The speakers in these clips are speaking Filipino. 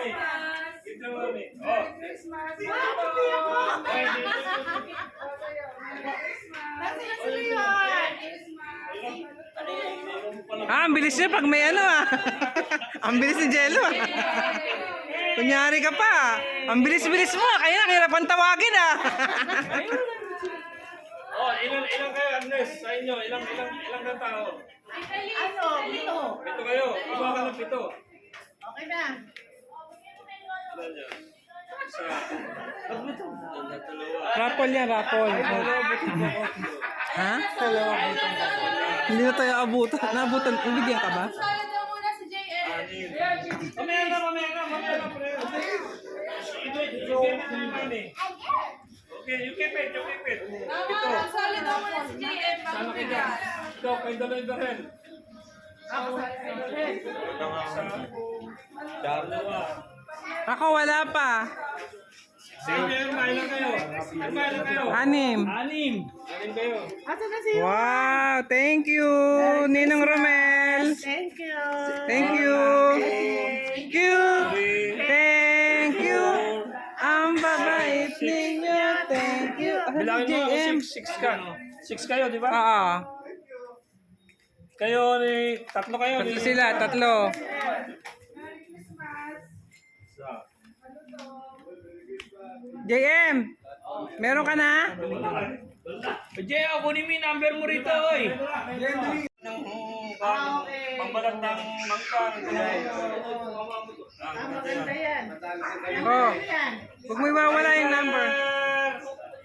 Ito, mami. Oh. Christmas! Happy ako! Ang bilis niya pag may ano ah. Ang bilis ni Jello ah. Kunyari ka pa. Ang bilis-bilis mo. Kaya nakirapan tawagin ah. Oh, ilang kayo, Agnes? Sa inyo, ilang na tao? Ano? Ito. Pito kayo. Kuha ka ng pito. Okay na. Ilan yan? Isa. Dalawa. Rapol yan, rapol. Ha? Hindi na tayo abutan. Naabutan. Ibigyan ka ba? Sala daw muna si JM. Anin. Mamaya na, pre. Okay, you keep it. Ito. Sala daw muna si JM. Sana kayo dyan. Ikaw, kayo dalawa. Isa. Dalawa. Ako wala pa. Sige, ilan kayo? Anim. Anim kayo. Asa na si Wow, thank you, Ninong Romel. Thank you. Thank you. Thank you. Thank you. Ang babait ninyo. Thank you. Bilangin mo ako, JM. six kayo, di ba? Oo. Kayo ni, tatlo kayo. Tatlo sila, tatlo. Isa. JM, meron ka na? Jay, kunin mo yung number mo rito, oy. Pambalat ng mangka. Maganda yan. Oh, huwag mo iwawala yung number.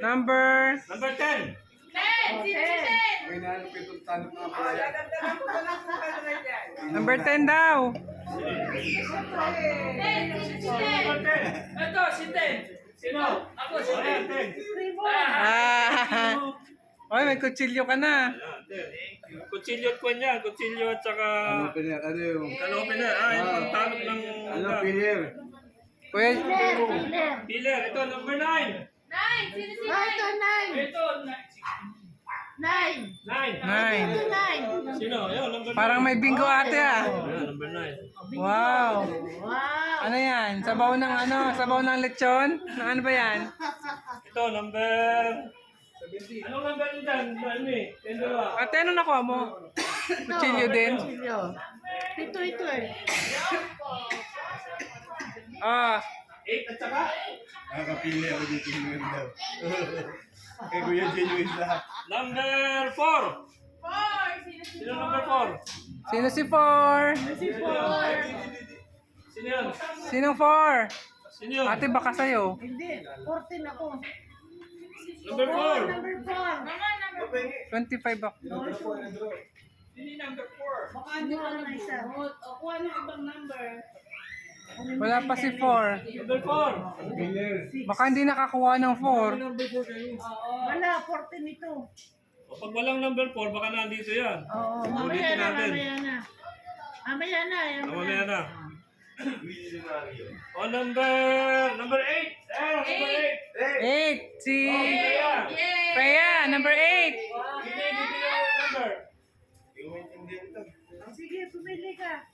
Number. Number 10. Number 10 daw. Ito, si 10. Sino? Ako, si 10. Ah. Oy, may kutsilyo ka na. Kutsilyo at kwan yan. Kutsilyo at saka... Ano yung... Kalopin na. Yung pagtanok ng... Ano, Pilir? Kuya, Piler, ito, number 9. Ito, 9. Ito, 9. 9. 9. Sino? Ayun, number 9. Parang may bingo ate ah. Ayan, number 9. Wow. Wow. Ano yan? Sabaw ng ano? Sabaw ng lechon? Ano ba yan? Ito, number... Anong number nyo dyan? Ano eh? Dalawa. Ate, ano nakuha mo? Kutsilyo din? Ito eh. Ah. 8 at saka? Nakakapili ako dito yung daw. Kay Kuya Genuine lahat. Number 4. Sino number 4? Sino si 4? Sino yun? Sinong 4? Sino yun? Ate, baka sa'yo. Hindi. 14 ako. Number 4. Number 4. 25 ako. Sino number 4? Baka ano ka na isa. Kuha ng ibang number. Wala pa si 4. Number 4. Baka hindi nakakuha ng 4. Wala, 14 ito. O pag walang number 4, baka nandito yan. Oo, Ulitin natin. Mamaya na. Mamaya na. O number 8. Number 8. 8. Si Kaya. Freya, number 8. Hindi yung number. Sige, pumili ka.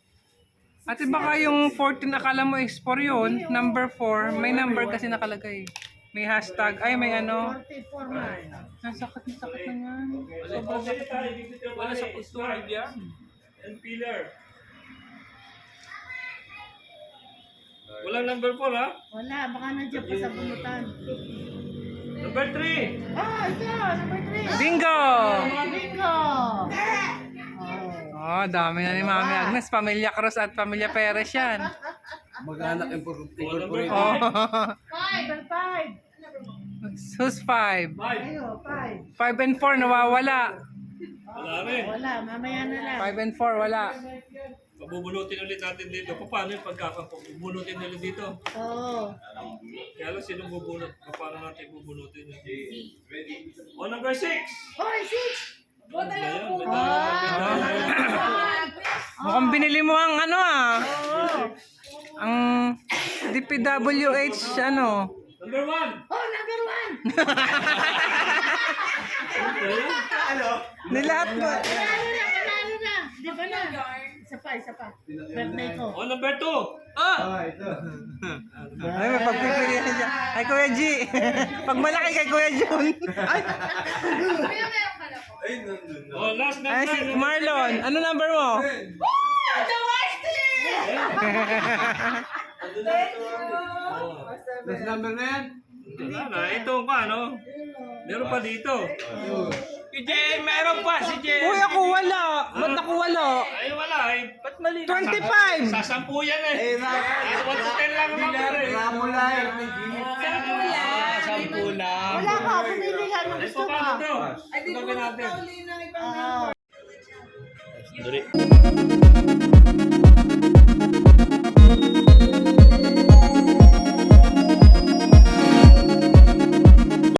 Ate, baka yung 14 akala mo is 4 yun. Number 4. May number kasi nakalagay. May hashtag. Ay, may ano. 44 na. Sakit na yan. Wala sa kultura yan. And pillar. Walang number 4 ha? Wala, baka nandiyan pa sa bulutan. Number 3. Ah, ito, number 3. Bingo! Bingo! Oh, dami na ni Mami Agnes. Pamilya Cruz at Pamilya Perez yan. Mag-anak incorporated. Oh. Number 5. Who's 5? 5. Ayo, 5. 5 and 4 nawawala. Wala rin. Wala, mamaya na lang. 5 and 4 wala. Pabubunutin ulit natin dito. Paano yung pagkakabubunutin ulit dito? Oo. Kaya lang sinong bubunot? Paano natin bubunutin? O number 6. Hoy, 6! Mukhang binili mo ang ano ah. Ang DPWH ano. Number 1. Oh, number 1! Ano? Nilahat ba? Panalo na! Di ba na? Isa pa. Birthday ko. O, number 2. Ah, ito. Ay, may pagpipilihan siya. Ay, Kuya G. Pag malaki kay Kuya Jun. Ay, Kuya, meron ka na po. Ay, nandun na. O, last ay si Marlon. Ano number mo? Last number na yan? Wala na, ito pa, ano? Meron pa dito. Si JM, meron pa si JM. Uy, ako wala. Ba't ako wala? Ay, wala eh. Ba't mali? 25. Sasampu yan eh. 1 to 10 lang naman eh. Ramo lang. Sampu lang. Wala ka, pumili ka ng Ay, gusto mo. paano to? Ito ba natin? Oo.